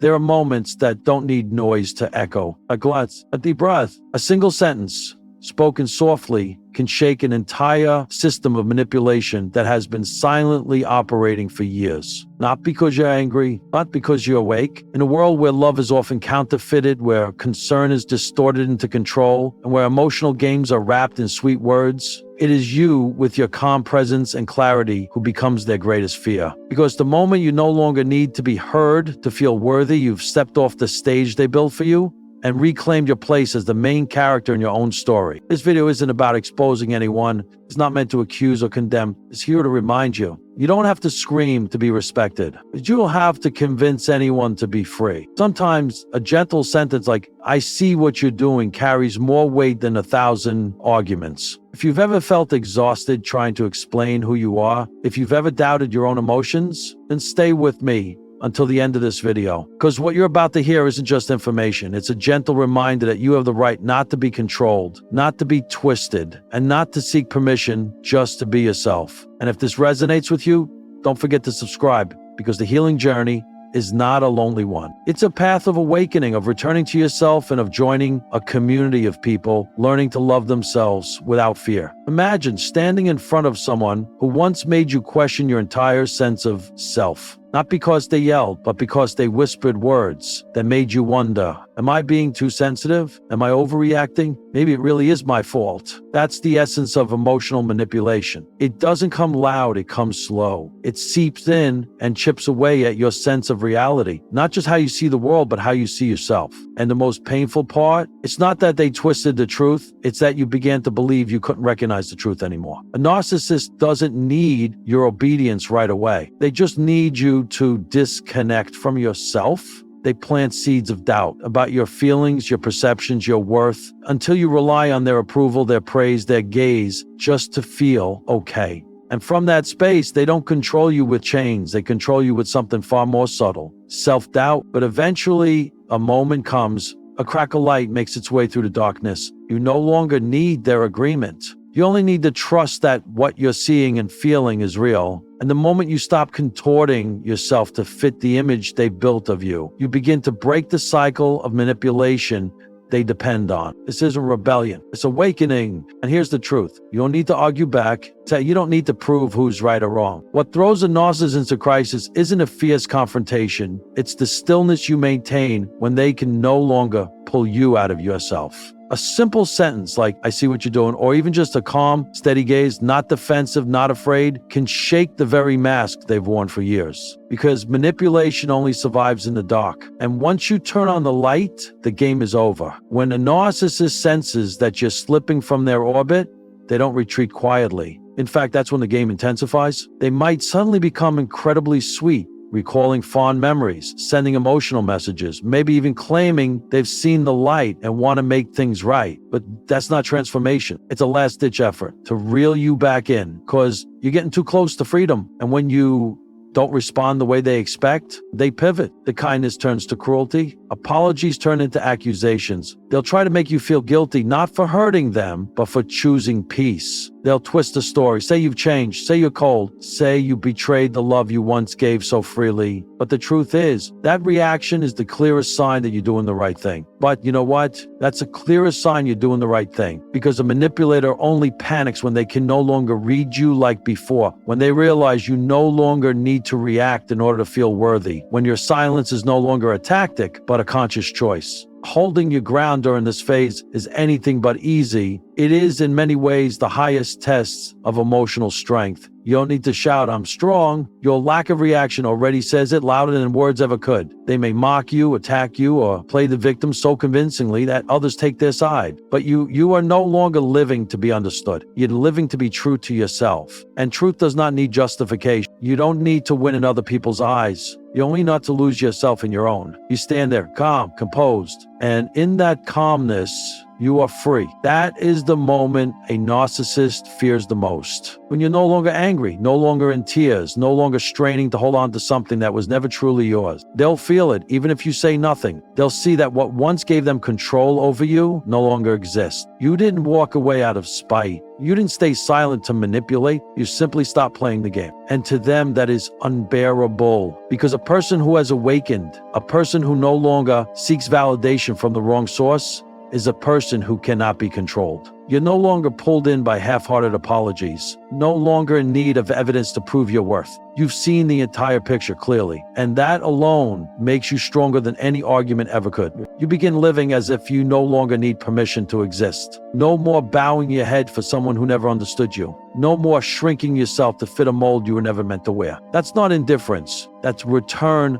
There are moments that don't need noise to echo. A glance, a deep breath, a single sentence spoken softly can shake an entire system of manipulation that has been silently operating for years. Not because you're angry, not because you're awake. In a world where love is often counterfeited, where concern is distorted into control, and where emotional games are wrapped in sweet words, it is you, with your calm presence and clarity, who becomes their greatest fear. Because the moment you no longer need to be heard to feel worthy, you've stepped off the stage they built for you and reclaimed your place as the main character in your own story. This video isn't about exposing anyone. It's not meant to accuse or condemn. It's here to remind you. You don't have to scream to be respected, but you don't have to convince anyone to be free. Sometimes a gentle sentence like, "I see what you're doing," carries more weight than 1,000 arguments. If you've ever felt exhausted trying to explain who you are, if you've ever doubted your own emotions, then stay with me until the end of this video. Because what you're about to hear isn't just information. It's a gentle reminder that you have the right not to be controlled, not to be twisted, and not to seek permission just to be yourself. And if this resonates with you, don't forget to subscribe, because the healing journey is not a lonely one. It's a path of awakening, of returning to yourself, and of joining a community of people learning to love themselves without fear. Imagine standing in front of someone who once made you question your entire sense of self. Not because they yelled, but because they whispered words that made you wonder, am I being too sensitive? Am I overreacting? Maybe it really is my fault. That's the essence of emotional manipulation. It doesn't come loud, it comes slow. It seeps in and chips away at your sense of reality. Not just how you see the world, but how you see yourself. And the most painful part, it's not that they twisted the truth, it's that you began to believe you couldn't recognize the truth anymore. A narcissist doesn't need your obedience right away. They just need you to disconnect from yourself. They plant seeds of doubt about your feelings, your perceptions, your worth, until you rely on their approval, their praise, their gaze, just to feel okay. And from that space, they don't control you with chains. They control you with something far more subtle, self-doubt. But eventually, a moment comes, a crack of light makes its way through the darkness. You no longer need their agreement. You only need to trust that what you're seeing and feeling is real. And the moment you stop contorting yourself to fit the image they built of you, you begin to break the cycle of manipulation they depend on. This isn't rebellion, it's awakening. And here's the truth. You don't need to argue back. You don't need to prove who's right or wrong. What throws a narcissist into crisis isn't a fierce confrontation. It's the stillness you maintain when they can no longer pull you out of yourself. A simple sentence like, "I see what you're doing," or even just a calm, steady gaze, not defensive, not afraid, can shake the very mask they've worn for years. Because manipulation only survives in the dark. And once you turn on the light, the game is over. When a narcissist senses that you're slipping from their orbit, they don't retreat quietly. In fact, that's when the game intensifies. They might suddenly become incredibly sweet, recalling fond memories, sending emotional messages, maybe even claiming they've seen the light and want to make things right. But that's not transformation. It's a last-ditch effort to reel you back in, because you're getting too close to freedom. And when you don't respond the way they expect, they pivot. The kindness turns to cruelty. Apologies turn into accusations. They'll try to make you feel guilty, not for hurting them, but for choosing peace. They'll twist the story, say you've changed, say you're cold, say you betrayed the love you once gave so freely. But the truth is, that reaction is the clearest sign that you're doing the right thing. But you know what? That's the clearest sign you're doing the right thing. Because a manipulator only panics when they can no longer read you like before, when they realize you no longer need to react in order to feel worthy, when your silence is no longer a tactic, but a conscious choice. Holding your ground during this phase is anything but easy. It is in many ways the highest test of emotional strength. You don't need to shout, "I'm strong." Your lack of reaction already says it louder than words ever could. They may mock you, attack you, or play the victim so convincingly that others take their side. But you are no longer living to be understood. You're living to be true to yourself. And truth does not need justification. You don't need to win in other people's eyes. You only not to lose yourself in your own. You stand there, calm, composed. And in that calmness, You are free. That is the moment a narcissist fears the most. When you're no longer angry, no longer in tears, no longer straining to hold on to something that was never truly yours. They'll feel it, even if you say nothing. They'll see that what once gave them control over you no longer exists. You didn't walk away out of spite. You didn't stay silent to manipulate. You simply stopped playing the game. And to them, that is unbearable. Because a person who has awakened, a person who no longer seeks validation from the wrong source, is a person who cannot be controlled. You're no longer pulled in by half-hearted apologies, no longer in need of evidence to prove your worth. You've seen the entire picture clearly, and that alone makes you stronger than any argument ever could. You begin living as if you no longer need permission to exist. No more bowing your head for someone who never understood you. No more shrinking yourself to fit a mold you were never meant to wear. That's not indifference. That's a return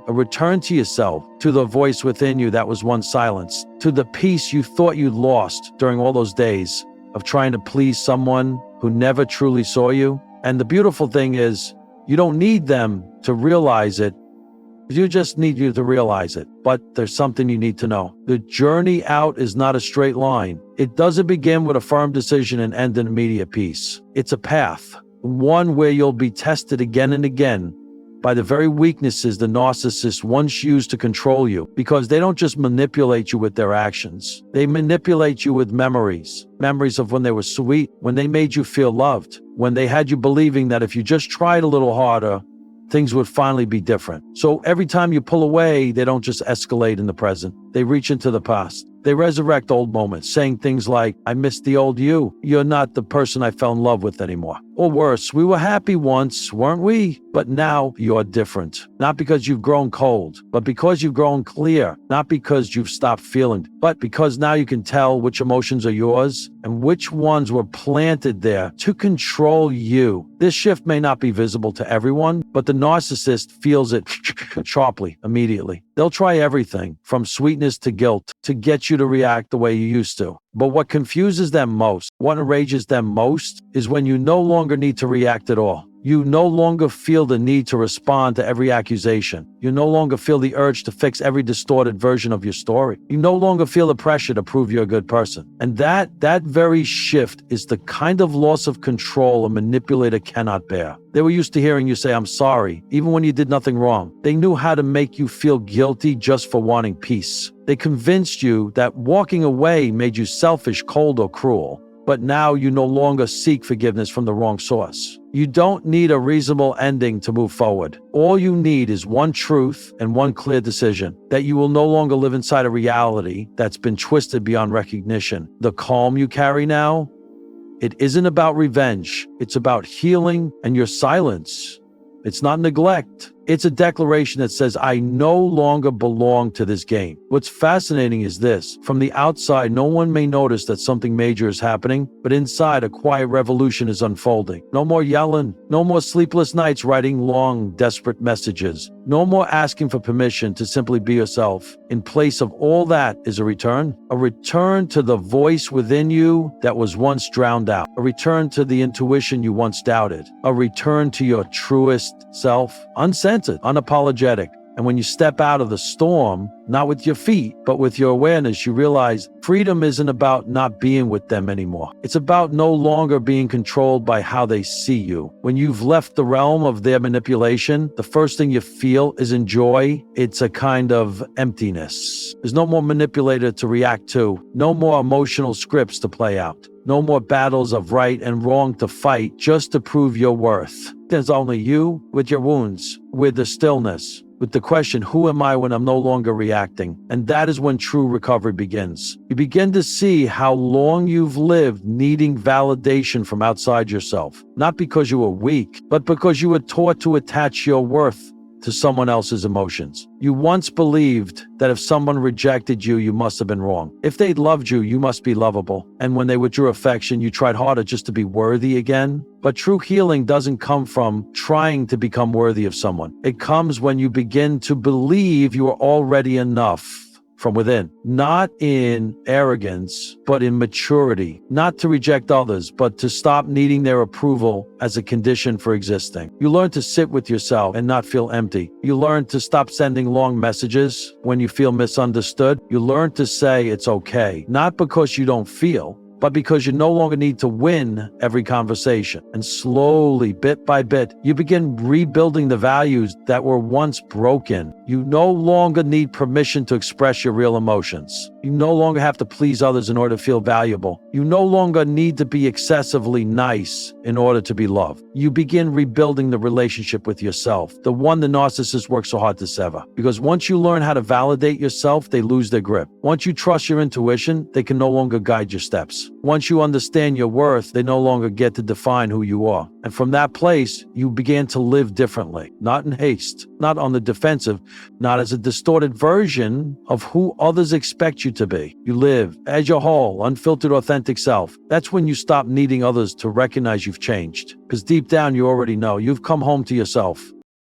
to yourself, to the voice within you that was once silenced, to the peace you thought you'd lost during all those days of trying to please someone who never truly saw you. And the beautiful thing is, you don't need them to realize it. You just need you to realize it. But there's something you need to know. The journey out is not a straight line. It doesn't begin with a firm decision and end in immediate peace. It's a path, one where you'll be tested again and again by the very weaknesses the narcissist once used to control you, because they don't just manipulate you with their actions. They manipulate you with memories of when they were sweet, when they made you feel loved, when they had you believing that if you just tried a little harder, things would finally be different. So every time you pull away, they don't just escalate in the present. They reach into the past. They resurrect old moments, saying things like, I miss the old you. You're not the person I fell in love with anymore. Or worse, we were happy once, weren't we? But now you're different. Not because you've grown cold, but because you've grown clear. Not because you've stopped feeling, but because now you can tell which emotions are yours and which ones were planted there to control you. This shift may not be visible to everyone, but the narcissist feels it sharply, immediately. They'll try everything, from sweetness to guilt, to get you to react the way you used to. But what confuses them most, what enrages them most, is when you no longer need to react at all. You no longer feel the need to respond to every accusation. You no longer feel the urge to fix every distorted version of your story. You no longer feel the pressure to prove you're a good person. And that very shift is the kind of loss of control a manipulator cannot bear. They were used to hearing you say, I'm sorry, even when you did nothing wrong. They knew how to make you feel guilty just for wanting peace. They convinced you that walking away made you selfish, cold, or cruel. But now you no longer seek forgiveness from the wrong source. You don't need a reasonable ending to move forward. All you need is one truth and one clear decision, that you will no longer live inside a reality that's been twisted beyond recognition. The calm you carry now, it isn't about revenge. It's about healing and your silence. It's not neglect. It's a declaration that says, I no longer belong to this game. What's fascinating is this. From the outside, no one may notice that something major is happening, but inside, a quiet revolution is unfolding. No more yelling. No more sleepless nights writing long, desperate messages. No more asking for permission to simply be yourself. In place of all that is a return to the voice within you that was once drowned out, a return to the intuition you once doubted, a return to your truest self, uncensored, unapologetic. And when you step out of the storm, not with your feet, but with your awareness, you realize freedom isn't about not being with them anymore. It's about no longer being controlled by how they see you. When you've left the realm of their manipulation, the first thing you feel isn't joy. It's a kind of emptiness. There's no more manipulator to react to, no more emotional scripts to play out. No more battles of right and wrong to fight just to prove your worth. There's only you with your wounds, with the stillness, with the question, who am I when I'm no longer reacting? And that is when true recovery begins. You begin to see how long you've lived needing validation from outside yourself. Not because you were weak, but because you were taught to attach your worth to someone else's emotions. You once believed that if someone rejected you, you must have been wrong. If they'd loved you, you must be lovable. And when they withdrew affection, you tried harder just to be worthy again. But true healing doesn't come from trying to become worthy of someone. It comes when you begin to believe you are already enough from within, not in arrogance, but in maturity, not to reject others, but to stop needing their approval as a condition for existing. You learn to sit with yourself and not feel empty. You learn to stop sending long messages when you feel misunderstood. You learn to say it's okay, not because you don't feel, but because you no longer need to win every conversation. And slowly, bit by bit, you begin rebuilding the values that were once broken. You no longer need permission to express your real emotions. You no longer have to please others in order to feel valuable. You no longer need to be excessively nice in order to be loved. You begin rebuilding the relationship with yourself, the one the narcissist works so hard to sever. Because once you learn how to validate yourself, they lose their grip. Once you trust your intuition, they can no longer guide your steps. Once you understand your worth, they no longer get to define who you are. And from that place, you begin to live differently, not in haste, not on the defensive, not as a distorted version of who others expect you to be. You live as your whole, unfiltered, authentic self. That's when you stop needing others to recognize you've changed. Because deep down, you already know you've come home to yourself.